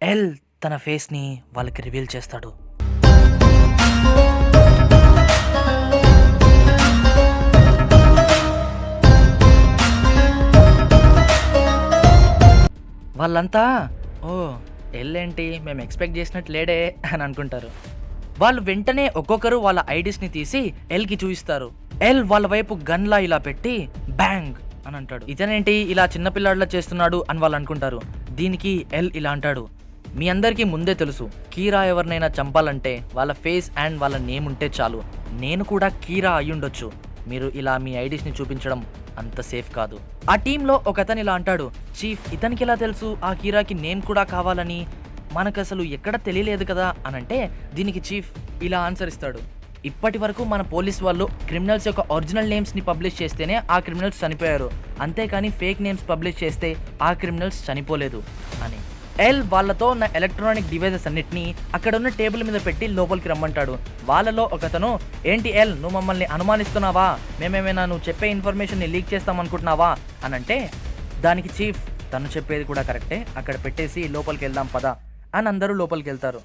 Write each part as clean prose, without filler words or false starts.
L తన ఫేస్ని వాళ్ళకి రివీల్ చేస్తాడు. వాళ్ళంతా ఓ ఎల్ ఏంటి మేము ఎక్స్పెక్ట్ చేసినట్టు లేడే అని అనుకుంటారు. వాళ్ళు వెంటనే ఒక్కొక్కరు వాళ్ళ ఐడీస్ని తీసి ఎల్కి చూపిస్తారు. ఎల్ వాళ్ళ వైపు గన్లా ఇలా పెట్టి బ్యాంగ్ అని అంటాడు. ఇతనేంటి ఇలా చిన్నపిల్లాడిలా చేస్తున్నాడు అని వాళ్ళు అనుకుంటారు. దీనికి ఎల్ ఇలా అంటాడు, మీ అందరికీ ముందే తెలుసు కీరా ఎవరినైనా చంపాలంటే వాళ్ళ ఫేస్ అండ్ వాళ్ళ నేమ్ ఉంటే చాలు. నేను కూడా కీరా అయ్యుండొచ్చు. మీరు ఇలా మీ ఐడీస్ని చూపించడం అంత సేఫ్ కాదు. ఆ టీంలో ఒక అతను ఇలా అంటాడు, చీఫ్ ఇతనికి ఎలా తెలుసు ఆ కీరాకి నేమ్ కూడా కావాలని? మనకు అసలు ఎక్కడ తెలియలేదు కదా అని అంటే దీనికి చీఫ్ ఇలా ఆన్సర్ ఇస్తాడు, ఇప్పటి వరకు మన పోలీస్ వాళ్ళు క్రిమినల్స్ యొక్క ఒరిజినల్ నేమ్స్ని పబ్లిష్ చేస్తేనే ఆ క్రిమినల్స్ చనిపోయారు, అంతేకాని ఫేక్ నేమ్స్ పబ్లిష్ చేస్తే ఆ క్రిమినల్స్ చనిపోలేదు అని. ఎల్ వాళ్ళతో ఉన్న ఎలక్ట్రానిక్ డివైజెస్ అన్నిటినీ అక్కడ ఉన్న టేబుల్ మీద పెట్టి లోపలికి రమ్మంటాడు. వాళ్ళలో ఒకతను, ఏంటి ఎల్ నువ్వు మమ్మల్ని అనుమానిస్తున్నావా? మేమేమైనా నువ్వు చెప్పే ఇన్ఫర్మేషన్ని లీక్ చేస్తామనుకుంటున్నావా అని అంటే దానికి చీఫ్ తను చెప్పేది కూడా కరెక్టే, అక్కడ పెట్టేసి లోపలికి వెళ్దాం పదా అని అందరూ లోపలికి వెళ్తారు.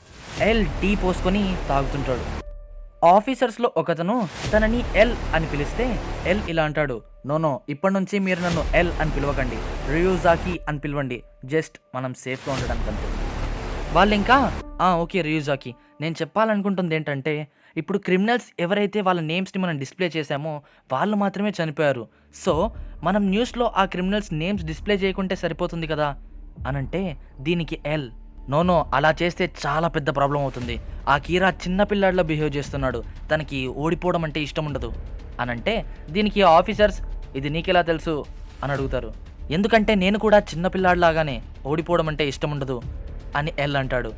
ఎల్ టీ పోసుకొని తాగుతుంటాడు. ఆఫీసర్స్లో ఒకతను తనని ఎల్ అని పిలిస్తే ఎల్ ఇలా అంటాడు, నో ఇప్పటి నుంచి మీరు నన్ను ఎల్ అని పిలవకండి, రియూజాకి అని పిలవండి, జస్ట్ మనం సేఫ్గా ఉండడానికి అంతే. వాళ్ళు ఇంకా ఓకే రియూజాకి, నేను చెప్పాలనుకుంటుంది ఏంటంటే ఇప్పుడు క్రిమినల్స్ ఎవరైతే వాళ్ళ నేమ్స్ని మనం డిస్ప్లే చేశామో వాళ్ళు మాత్రమే చనిపోయారు. సో మనం న్యూస్లో ఆ క్రిమినల్స్ నేమ్స్ డిస్ప్లే చేయకుంటే సరిపోతుంది కదా అనంటే దీనికి ఎల్ నో అలా చేస్తే చాలా పెద్ద ప్రాబ్లం అవుతుంది. ఆ కీరా చిన్నపిల్లాడిలో బిహేవ్ చేస్తున్నాడు, తనకి ఓడిపోవడం అంటే ఇష్టం ఉండదు అనంటే దీనికి ఆఫీసర్స్ ఇది నీకెలా తెలుసు అని అడుగుతారు. ఎందుకంటే నేను కూడా చిన్నపిల్లాడిలాగానే ఓడిపోవడం అంటే ఇష్టం ఉండదు అని ఎల్ అంటాడు.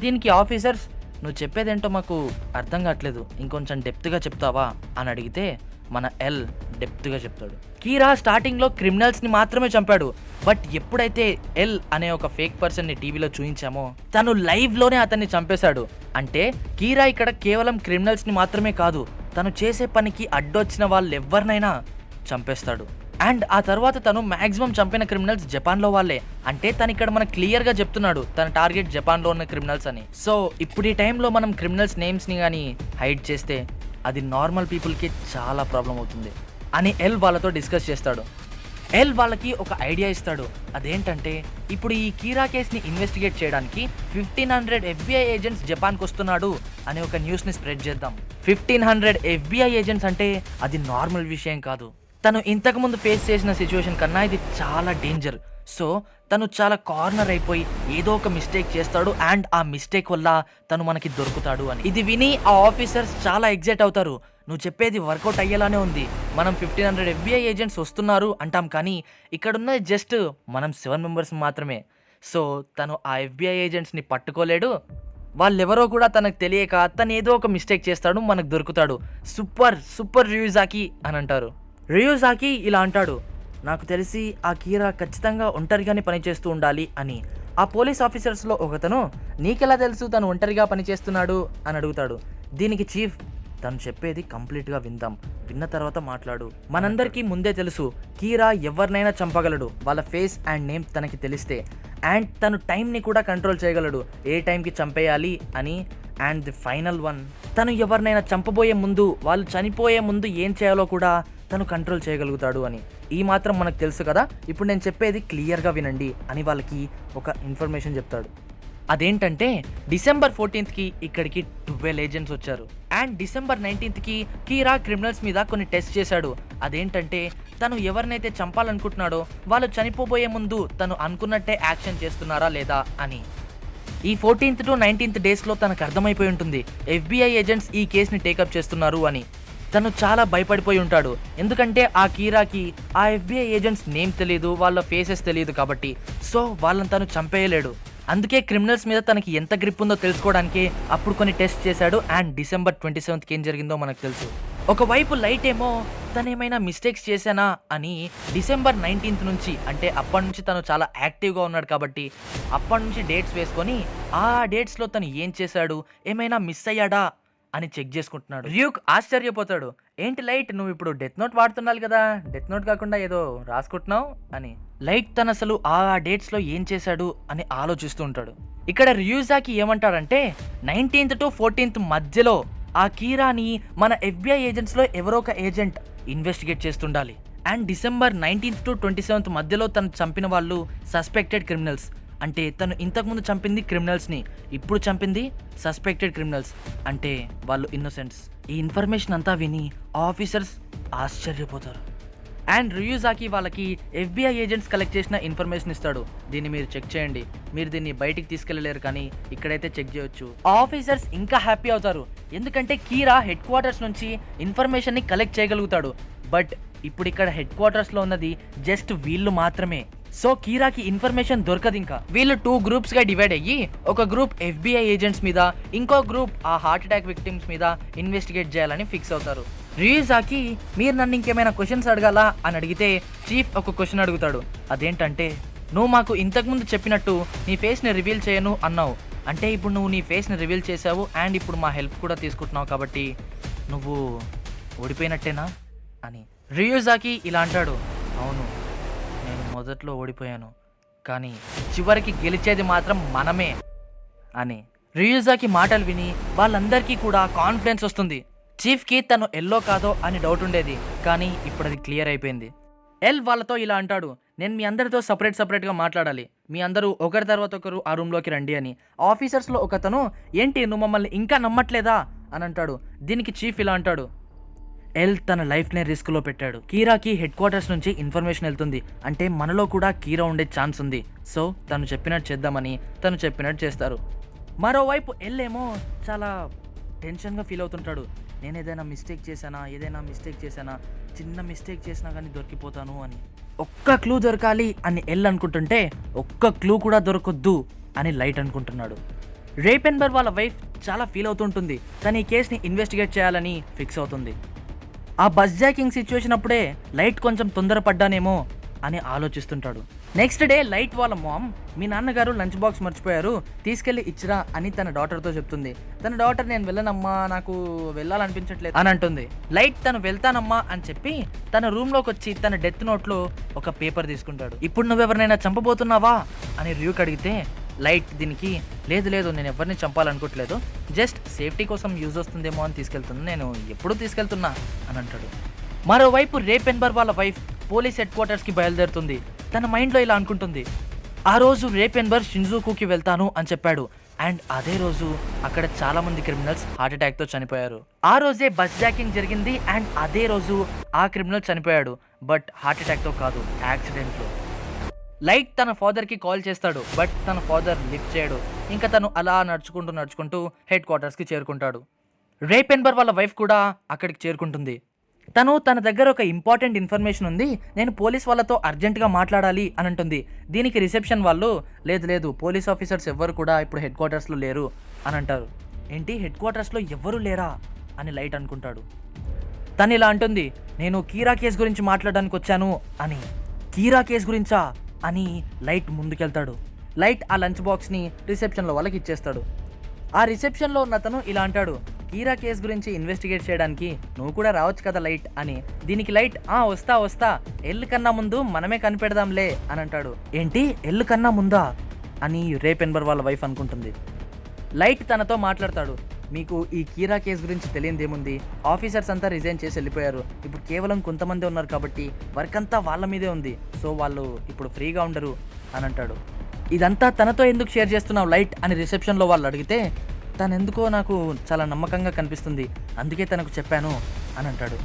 దీనికి ఆఫీసర్స్ నువ్వు చెప్పేదేంటో మాకు అర్థం కావట్లేదు, ఇంకొంచెం డెప్త్గా చెప్తావా అని అడిగితే మన ఎల్ డెప్త్గా చెప్తాడు. కీరా స్టార్టింగ్లో క్రిమినల్స్ని మాత్రమే చంపాడు, బట్ ఎప్పుడైతే ఎల్ అనే ఒక ఫేక్ పర్సన్ని టీవీలో చూయించామో తను లైవ్లోనే అతన్ని చంపేశాడు. అంటే కీరా ఇక్కడ కేవలం క్రిమినల్స్ని మాత్రమే కాదు, తను చేసే పనికి అడ్డొచ్చిన వాళ్ళు ఎవరినైనా చంపేస్తాడు. అండ్ ఆ తర్వాత తను మ్యాక్సిమం చంపిన క్రిమినల్స్ జపాన్లో వాళ్ళే. అంటే తను ఇక్కడ మనకు క్లియర్గా చెప్తున్నాడు తన టార్గెట్ జపాన్లో ఉన్న క్రిమినల్స్ అని. సో ఇప్పుడు ఈ టైంలో మనం క్రిమినల్స్ నేమ్స్ని కానీ హైడ్ చేస్తే అది నార్మల్ పీపుల్కి చాలా ప్రాబ్లం అవుతుంది అని ఎల్ వాళ్ళతో డిస్కస్ చేస్తాడు. ఎల్ వాళ్ళకి ఒక ఐడియా ఇస్తాడు. అదేంటంటే ఇప్పుడు ఈ కీరా కేస్ని ఇన్వెస్టిగేట్ చేయడానికి 1500 FBI ఏజెంట్స్ జపాన్కి వస్తున్నాడు అనే ఒక న్యూస్ని స్ప్రెడ్ చేద్దాం. 1500 FBI ఏజెంట్స్ అంటే అది నార్మల్ విషయం కాదు. తను ఇంతకుముందు ఫేస్ చేసిన సిచ్యువేషన్ కన్నా ఇది చాలా డేంజర్. సో తను చాలా కార్నర్ అయిపోయి ఏదో ఒక మిస్టేక్ చేస్తాడు అండ్ ఆ మిస్టేక్ వల్ల తను మనకి దొరుకుతాడు అని. ఇది విని ఆ ఆఫీసర్స్ చాలా ఎగ్జైట్ అవుతారు. నువ్వు చెప్పేది వర్కౌట్ అయ్యేలానే ఉంది, మనం 1500 FBI ఏజెంట్స్ వస్తున్నారు అంటాం కానీ ఇక్కడున్నది జస్ట్ మనం 7 మెంబర్స్ మాత్రమే. సో తను ఆ FBI ఏజెంట్స్ని పట్టుకోలేడు, వాళ్ళెవరో కూడా తనకు తెలియక తను ఏదో ఒక మిస్టేక్ చేస్తాడు, మనకు దొరుకుతాడు. సూపర్ రియూజాకి అని అంటారు. రియూజాకి ఇలా అంటాడు, నాకు తెలిసి ఆ కీరా ఖచ్చితంగా ఒంటరిగానే పనిచేస్తూ ఉండాలి అని. ఆ పోలీస్ ఆఫీసర్స్లో ఒకతను నీకెలా తెలుసు తను ఒంటరిగా పనిచేస్తున్నాడు అని అడుగుతాడు. దీనికి చీఫ్ తను చెప్పేది కంప్లీట్గా విందాం, విన్న తర్వాత మాట్లాడు. మనందరికీ ముందే తెలుసు కీరా ఎవరినైనా చంపగలడు వాళ్ళ ఫేస్ అండ్ నేమ్ తనకి తెలిస్తే. అండ్ తను టైంని కూడా కంట్రోల్ చేయగలడు, ఏ టైంకి చంపేయాలి అని. అండ్ ది ఫైనల్ వన్, తను ఎవరినైనా చంపబోయే ముందు వాళ్ళు చనిపోయే ముందు ఏం చేయాలో కూడా తను కంట్రోల్ చేయగలుగుతాడు అని. ఈ మాత్రం మనకు తెలుసు కదా, ఇప్పుడు నేను చెప్పేది క్లియర్గా వినండి అని వాళ్ళకి ఒక ఇన్ఫర్మేషన్ చెప్తాడు. అదేంటంటే డిసెంబర్ 14th ఇక్కడికి 12 ఏజెంట్స్ వచ్చారు. అండ్ డిసెంబర్ 19th కీరా క్రిమినల్స్ మీద కొన్ని టెస్ట్ చేశాడు. అదేంటంటే తను ఎవరినైతే చంపాలనుకుంటున్నాడో వాళ్ళు చనిపోబోయే ముందు తను అనుకున్నట్టే యాక్షన్ చేస్తున్నారా లేదా అని. ఈ 14th to 19th డేస్లో తనకు అర్థమైపోయి ఉంటుంది FBI ఏజెంట్స్ ఈ కేసుని టేకప్ చేస్తున్నారు అని. తను చాలా భయపడిపోయి ఉంటాడు, ఎందుకంటే ఆ కీరాకి ఆ FBI ఏజెంట్స్ నేమ్ తెలియదు, వాళ్ళ ఫేసెస్ తెలియదు కాబట్టి. సో వాళ్ళని తను చంపేయలేడు. అందుకే క్రిమినల్స్ మీద తనకి ఎంత గ్రిప్ ఉందో తెలుసుకోవడానికి అప్పుడు కొన్ని టెస్ట్ చేశాడు. అండ్ డిసెంబర్ 27th ఏం జరిగిందో మనకు తెలుసు. ఒకవైపు లైట్ ఏమో తనేమైనా మిస్టేక్స్ చేశానా అని డిసెంబర్ 19th నుంచి, అంటే అప్పటి నుంచి తను చాలా యాక్టివ్గా ఉన్నాడు కాబట్టి అప్పటి నుంచి డేట్స్ వేసుకొని ఆ డేట్స్లో తను ఏం చేశాడు, ఏమైనా మిస్ అయ్యాడా అని చెక్ చేసుకుంటున్నాడు. ర్యూక్ ఆశ్చర్యపోతాడు, ఏంటి లైట్ నువ్వు ఇప్పుడు డెత్ నోట్ వాడుతున్నావు కదా, డెత్ నోట్ కాకుండా ఏదో రాసుకుంటున్నావు అని. లైట్ తను అసలు ఆ డేట్స్లో ఏం చేశాడు అని ఆలోచిస్తూ ఉంటాడు. ఇక్కడ రియూజాకి ఏమంటాడంటే 19th to 14th మధ్యలో ఆ కీరాని మన FBI ఏజెంట్స్లో ఎవరో ఒక ఏజెంట్ ఇన్వెస్టిగేట్ చేస్తుండాలి. And December 19th to 27th మధ్యలో తను చంపిన వాళ్ళు సస్పెక్టెడ్ క్రిమినల్స్. అంటే తను ఇంతకుముందు చంపింది క్రిమినల్స్ని, ఇప్పుడు చంపింది సస్పెక్టెడ్ క్రిమినల్స్, అంటే వాళ్ళు ఇన్నోసెంట్స్. ఈ ఇన్ఫర్మేషన్ అంతా విని ఆఫీసర్స్ ఆశ్చర్యపోతారు. అండ్ రియూజాకి వాళ్ళకి FBI ఏజెంట్స్ కలెక్ట్ చేసిన ఇన్ఫర్మేషన్ ఇస్తాడు. దీన్ని మీరు చెక్ చేయండి, మీరు దీన్ని బయటికి తీసుకెళ్ళలేరు కానీ ఇక్కడైతే చెక్ చేయొచ్చు. ఆఫీసర్స్ ఇంకా హ్యాపీ అవుతారు, ఎందుకంటే కీరా హెడ్ క్వార్టర్స్ నుంచి ఇన్ఫర్మేషన్ని కలెక్ట్ చేయగలుగుతాడు. బట్ ఇప్పుడు ఇక్కడ హెడ్ క్వార్టర్స్లో ఉన్నది జస్ట్ వీళ్ళు మాత్రమే. సో కీరాకి ఇన్ఫర్మేషన్ దొరకదు. ఇంకా వీళ్ళు 2 గ్రూప్స్గా డివైడ్ అయ్యి ఒక గ్రూప్ FBI ఏజెంట్స్ మీద, ఇంకో గ్రూప్ ఆ హార్ట్ అటాక్ విక్టిమ్స్ మీద ఇన్వెస్టిగేట్ చేయాలని ఫిక్స్ అవుతారు. రియూజాకి మీరు నన్ను ఇంకేమైనా క్వశ్చన్స్ అడగాలా అని అడిగితే చీఫ్ ఒక క్వశ్చన్ అడుగుతాడు. అదేంటంటే, నువ్వు మాకు ఇంతకుముందు చెప్పినట్టు నీ ఫేస్ని రివీల్ చేయను అన్నావు, అంటే ఇప్పుడు నువ్వు నీ ఫేస్ని రివీల్ చేసావు అండ్ ఇప్పుడు మా హెల్ప్ కూడా తీసుకుంటున్నావు, కాబట్టి నువ్వు ఓడిపోయినట్టేనా అని. రియూజాకి ఇలా అంటాడు, అవును, నేను మొదట్లో ఓడిపోయాను, కానీ చివరికి గెలిచేది మాత్రం మనమే అని. రియూజాకి మాటలు విని వాళ్ళందరికీ కూడా కాన్ఫిడెన్స్ వస్తుంది. చీఫ్కి తను ఎల్లో కాదో అని డౌట్ ఉండేది, కానీ ఇప్పుడు అది క్లియర్ అయిపోయింది. ఎల్ వాళ్ళతో ఇలా అంటాడు, నేను మీ అందరితో సపరేట్గా మాట్లాడాలి, మీ అందరూ ఒకరి తర్వాత ఒకరు ఆ రూమ్లోకి రండి అని. ఆఫీసర్స్లో ఒకతను, ఏంటి నువ్వు మమ్మల్ని ఇంకా నమ్మట్లేదా అని అంటాడు. దీనికి చీఫ్ ఇలా అంటాడు, ఎల్ తన లైఫ్నే రిస్క్లో పెట్టాడు. కీరాకి హెడ్ క్వార్టర్స్ నుంచి ఇన్ఫర్మేషన్ వెళ్తుంది, అంటే మనలో కూడా కీరా ఉండే ఛాన్స్ ఉంది. సో తను చెప్పినట్టు చేద్దామని తను చెప్పినట్టు చేస్తారు. మరోవైపు ఎల్ ఏమో చాలా టెన్షన్గా ఫీల్ అవుతుంటాడు. నేను ఏదైనా మిస్టేక్ చేశానా, చిన్న మిస్టేక్ చేసినా కానీ దొరికిపోతాను అని. ఒక్క క్లూ దొరకాలి అని ఎల్ అనుకుంటుంటే ఒక్క క్లూ కూడా దొరకొద్దు అని లైట్ అనుకుంటున్నాడు. రేపెన్బర్గ్ వాళ్ళ వైఫ్ చాలా ఫీల్ అవుతుంటుంది, తను ఈ కేసుని ఇన్వెస్టిగేట్ చేయాలని ఫిక్స్ అవుతుంది. ఆ బస్ జాకింగ్ సిచ్యువేషన్ అప్పుడే లైట్ కొంచెం తొందరపడ్డానేమో అని ఆలోచిస్తుంటాడు. నెక్స్ట్ డే లైట్ వాళ్ళ మామ్, మీ నాన్నగారు లంచ్ బాక్స్ మర్చిపోయారు, తీసుకెళ్లి ఇచ్చిరా అని తన డాటర్తో చెప్తుంది. తన డాటర్, నేను వెళ్ళనమ్మా, నాకు వెళ్ళాలనిపించట్లేదు అని అంటుంది. లైట్ తను వెళ్తానమ్మా అని చెప్పి తన రూమ్లోకి వచ్చి తన డెత్ నోట్లో ఒక పేపర్ తీసుకుంటాడు. ఇప్పుడు నువ్వెవరినైనా చంపబోతున్నావా అని ర్యూక్ అడిగితే లైట్ దీనికి, లేదు నేను ఎవరిని చంపాలనుకోవట్లేదు, జస్ట్ సేఫ్టీ కోసం యూజ్ వస్తుందేమో అని తీసుకెళ్తున్నా, నేను ఎప్పుడూ తీసుకెళ్తున్నా అని అంటాడు. మరోవైపు రేపెన్బర్గ్ వాళ్ళ వైఫ్ పోలీస్ హెడ్ క్వార్టర్స్కి బయలుదేరుతుంది. తన మైండ్లో ఇలా అనుకుంటుంది, ఆ రోజు రేపెన్బర్గ్ షింజుకుకి వెళ్తాను అని చెప్పాడు, అండ్ అదే రోజు అక్కడ చాలా మంది క్రిమినల్స్ హార్ట్ అటాక్తో చనిపోయారు. ఆ రోజే బస్ జాకింగ్ జరిగింది అండ్ అదే రోజు ఆ క్రిమినల్ చనిపోయాడు, బట్ హార్ట్ అటాక్తో కాదు, యాక్సిడెంట్లో. లైట్ తన ఫాదర్కి కాల్ చేస్తాడు, బట్ తన ఫాదర్ లిఫ్ట్ చేయడు. ఇంకా తను అలా నడుచుకుంటూ హెడ్ క్వార్టర్స్కి చేరుకుంటాడు. రేపెన్బర్గ్ వాళ్ళ వైఫ్ కూడా అక్కడికి చేరుకుంటుంది. తన దగ్గర ఒక ఇంపార్టెంట్ ఇన్ఫర్మేషన్ ఉంది, నేను పోలీస్ వాళ్ళతో అర్జెంటుగా మాట్లాడాలి అని అంటుంది. దీనికి రిసెప్షన్ వాళ్ళు, లేదు పోలీస్ ఆఫీసర్స్ ఎవ్వరు కూడా ఇప్పుడు హెడ్ క్వార్టర్స్లో లేరు అని అంటారు. ఏంటి, హెడ్ క్వార్టర్స్లో ఎవ్వరూ లేరా అని లైట్ అనుకుంటాడు. తను ఇలా అంటుంది, నేను కీరా కేసు గురించి మాట్లాడడానికి వచ్చాను అని. కీరా కేసు గురించా అని లైట్ ముందుకెళ్తాడు. లైట్ ఆ లంచ్ బాక్స్ని రిసెప్షన్లో వాళ్ళకి ఇచ్చేస్తాడు. ఆ రిసెప్షన్లో ఉన్న అతను ఇలా అంటాడు, కీరా కేసు గురించి ఇన్వెస్టిగేట్ చేయడానికి నువ్వు కూడా రావచ్చు కదా లైట్ అని. దీనికి లైట్, వస్తా, ఎల్లు కన్నా ముందు మనమే కనిపెడదాంలే అని అంటాడు. ఏంటి, ఎల్లు కన్నా ముందా అని రేపెన్బర్గ్ వాళ్ళ వైఫ్ అనుకుంటుంది. లైట్ తనతో మాట్లాడతాడు, మీకు ఈ కీరా కేసు గురించి తెలియదేముంది, ఆఫీసర్స్ అంతా రిజైన్ చేసి వెళ్ళిపోయారు, ఇప్పుడు కేవలం కొంతమంది ఉన్నారు కాబట్టి వర్క్ అంతా వాళ్ళ మీదే ఉంది, సో వాళ్ళు ఇప్పుడు ఫ్రీగా ఉండరు అని అంటాడు. ఇదంతా తనతో ఎందుకు షేర్ చేస్తున్నావు లైట్ అని రిసెప్షన్లో వాళ్ళు అడిగితే, తను ఎందుకో నాకు చాలా నమ్మకంగా కనిపిస్తుంది, అందుకే తనకు చెప్పాను అని అంటాడు.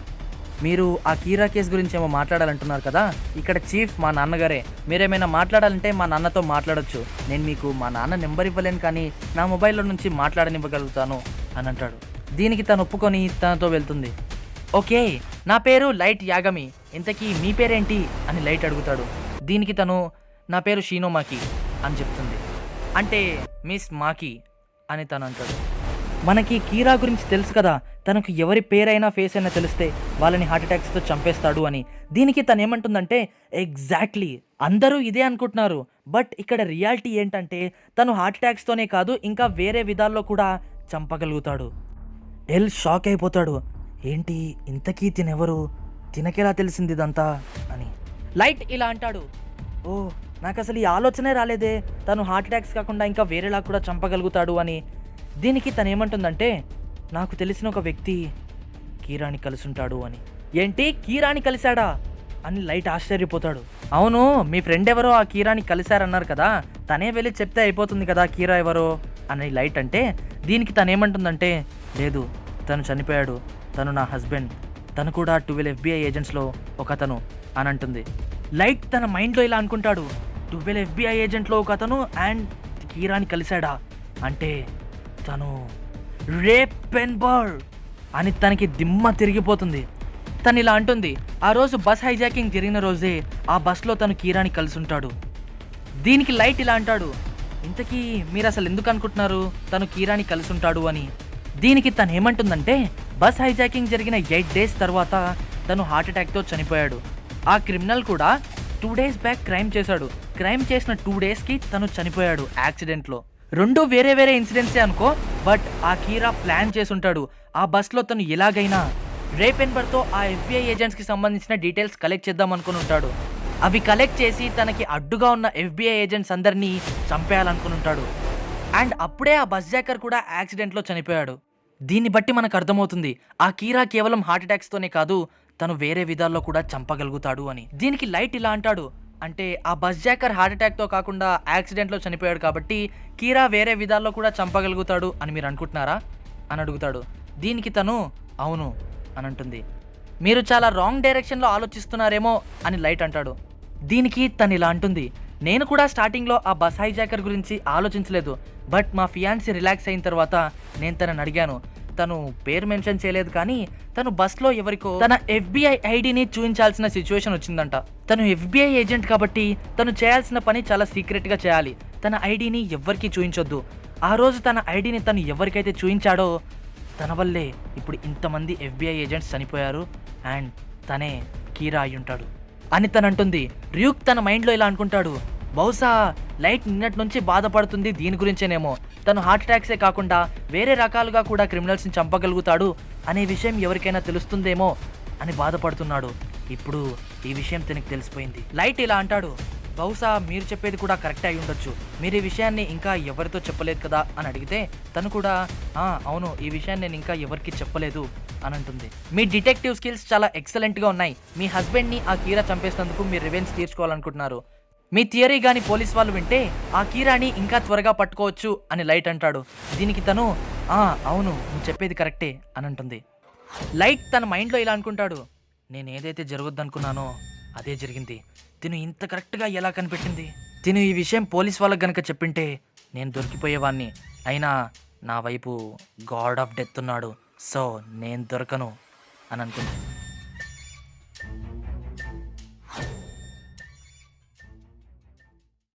మీరు ఆ కీరా కేసు గురించి ఏమో మాట్లాడాలంటున్నారు కదా, ఇక్కడ చీఫ్ మా నాన్నగారే, మీరేమైనా మాట్లాడాలంటే మా నాన్నతో మాట్లాడొచ్చు, నేను మీకు మా నాన్న నెంబర్ ఇవ్వలేను కానీ నా మొబైల్లో నుంచి మాట్లాడనివ్వగలుగుతాను అని అంటాడు. దీనికి తను ఒప్పుకొని తనతో వెళ్తుంది. ఓకే, నా పేరు లైట్ యాగమి, ఇంతకీ మీ పేరేంటి అని లైట్ అడుగుతాడు. దీనికి తను, నా పేరు షీనోమాకి అని చెప్తుంది. అంటే మిస్ మాకి అని తను అంటాడు. మనకి కీరా గురించి తెలుసు కదా, తనకు ఎవరి పేరైనా ఫేస్ అయినా తెలిస్తే వాళ్ళని హార్ట్ అటాక్స్తో చంపేస్తాడు అని. దీనికి తను ఏమంటుందంటే, ఎగ్జాక్ట్లీ అందరూ ఇదే అనుకుంటున్నారు, బట్ ఇక్కడ రియాలిటీ ఏంటంటే తను హార్ట్ అటాక్స్తోనే కాదు ఇంకా వేరే విధాల్లో కూడా చంపగలుగుతాడు. ఎల్ షాక్ అయిపోతాడు, ఏంటి ఇంతకీ తినెవరు, తినకెలా తెలిసింది ఇదంతా అని. లైట్ ఇలా అంటాడు, ఓ నాకు అసలు ఈ ఆలోచనే రాలేదే, తను హార్ట్ అటాక్స్ కాకుండా ఇంకా వేరేలా కూడా చంపగలుగుతాడు అని. దీనికి తను ఏమంటుందంటే, నాకు తెలిసిన ఒక వ్యక్తి కీరాని కలుసుంటాడు అని. ఏంటి, కీరాని కలిశాడా అని లైట్ ఆశ్చర్యపోతాడు. అవును, మీ ఫ్రెండ్ ఎవరో ఆ కీరాని కలిశారన్నారు కదా, తనే వెళ్ళి చెప్తే అయిపోతుంది కదా కీరా ఎవరో అని లైట్ అంటే, దీనికి తను ఏమంటుందంటే, లేదు తను చనిపోయాడు, తను నా హస్బెండ్, తను కూడా 12 FBI ఏజెంట్స్లో ఒక అతను అని అంటుంది. లైట్ తన మైండ్లో ఇలా అనుకుంటాడు, 12 FBI ఏజెంట్లో ఒక అతను అండ్ కీరాని కలిశాడా అంటే తను రే పెన్బర్గ్ అని తనకి దిమ్మ తిరిగిపోతుంది. తను ఇలా అంటుంది, ఆ రోజు బస్ హైజాకింగ్ జరిగిన రోజే ఆ బస్లో తను కీరాని కలిసి ఉంటాడు. దీనికి లైట్ ఇలా అంటాడు, ఇంతకీ మీరు అసలు ఎందుకు అనుకుంటున్నారు తను కీరాని కలిసి ఉంటాడు అని. దీనికి తను ఏమంటుందంటే, బస్ హైజాకింగ్ జరిగిన 8 days తర్వాత తను హార్ట్ అటాక్తో చనిపోయాడు. ఆ క్రిమినల్ కూడా 2 days బ్యాక్ క్రైమ్ చేశాడు. క్రైమ్ చేసిన 2 daysకి తను చనిపోయాడు యాక్సిడెంట్లో. రెండు వేరే వేరే ఇన్సిడెంట్సే అనుకో, బట్ ఆ కీరా ప్లాన్ చేసుంటాడు. ఆ బస్లో తను ఎలాగైనా రే పెన్బర్గ్తో ఆ FBI ఏజెంట్స్కి సంబంధించిన డీటెయిల్స్ కలెక్ట్ చేద్దాం అనుకుని ఉంటాడు. అవి కలెక్ట్ చేసి తనకి అడ్డుగా ఉన్న FBI ఏజెంట్స్ అందరినీ చంపేయాలనుకుని ఉంటాడు. అండ్ అప్పుడే ఆ బస్ జాకర్ కూడా యాక్సిడెంట్లో చనిపోయాడు. దీన్ని బట్టి మనకు అర్థమవుతుంది, ఆ కీరా కేవలం హార్ట్ అటాక్స్తోనే కాదు, తను వేరే విధాల్లో కూడా చంపగలుగుతాడు అని. దీనికి లైట్ ఇలా అంటాడు, అంటే ఆ బస్ జాకర్ హార్ట్ అటాక్తో కాకుండా యాక్సిడెంట్లో చనిపోయాడు కాబట్టి కీరా వేరే విధాల్లో కూడా చంపగలుగుతాడు అని మీరు అనుకుంటున్నారా అని అడుగుతాడు. దీనికి తను అవును అని అంటుంది. మీరు చాలా రాంగ్ డైరెక్షన్లో ఆలోచిస్తున్నారేమో అని లైట్ అంటాడు. దీనికి తను ఇలా అంటుంది, నేను కూడా స్టార్టింగ్లో ఆ బస్ హైజాకర్ గురించి ఆలోచించలేదు, బట్ మా ఫియాన్సీ రిలాక్స్ అయిన తర్వాత నేను తనని అడిగాను. తను పేరు మెన్షన్ చేయలేదు, కానీ తను బస్లో ఎవరికో తన FBI ఐడిని చూపించాల్సిన సిచ్యువేషన్ వచ్చిందంట. తను FBI ఏజెంట్ కాబట్టి తను చేయాల్సిన పని చాలా సీక్రెట్గా చేయాలి. తన ఐడిని ఎవ్వరికీ చూపించొద్దు. ఆ రోజు తన ఐడిని తను ఎవరికైతే చూపించాడో తన వల్లే ఇప్పుడు ఇంతమంది FBI ఏజెంట్స్ చనిపోయారు అండ్ తనే కీరా అయి ఉంటాడు అని తను అంటుంది. ర్యూక్ తన మైండ్లో ఇలా అనుకుంటాడు, బహుశా లైట్ నిన్నటి నుంచి బాధపడుతుంది దీని గురించేనేమో, తను హార్ట్ అటాక్సే కాకుండా వేరే రకాలుగా కూడా క్రిమినల్స్ని చంపగలుగుతాడు అనే విషయం ఎవరికైనా తెలుస్తుందేమో అని బాధపడుతున్నాడు. ఇప్పుడు ఈ విషయం తనకి తెలిసిపోయింది. లైట్ ఇలా అంటాడు, బహుశా మీరు చెప్పేది కూడా కరెక్ట్ అయి ఉండొచ్చు, మీరు ఈ విషయాన్ని ఇంకా ఎవరితో చెప్పలేదు కదా అని అడిగితే తను కూడా అవును, ఈ విషయాన్ని నేను ఇంకా ఎవరికి చెప్పలేదు అని అంటుంది. మీ డిటెక్టివ్ స్కిల్స్ చాలా ఎక్సలెంట్గా ఉన్నాయి. మీ హస్బెండ్ని ఆ కీరా చంపేసినందుకు మీరు రివెంజ్ తీర్చుకోవాలనుకుంటున్నారు. మీ థియరీ కానీ పోలీస్ వాళ్ళు వింటే ఆ కీరాని ఇంకా త్వరగా పట్టుకోవచ్చు అని లైట్ అంటాడు. దీనికి తను అవును, నువ్వు చెప్పేది కరెక్టే అని అంటుంది. లైట్ తన మైండ్లో ఇలా అనుకుంటాడు, నేను ఏదైతే జరగొద్దనుకున్నానో అదే జరిగింది. తిను ఇంత కరెక్ట్గా ఎలా కనిపెట్టింది? తిను ఈ విషయం పోలీస్ వాళ్ళకి గనక చెప్పింటే నేను దొరికిపోయేవాడిని. అయినా నా వైపు గాడ్ ఆఫ్ డెత్ ఉన్నాడు, సో నేను దొరకను అని అనుకుంది.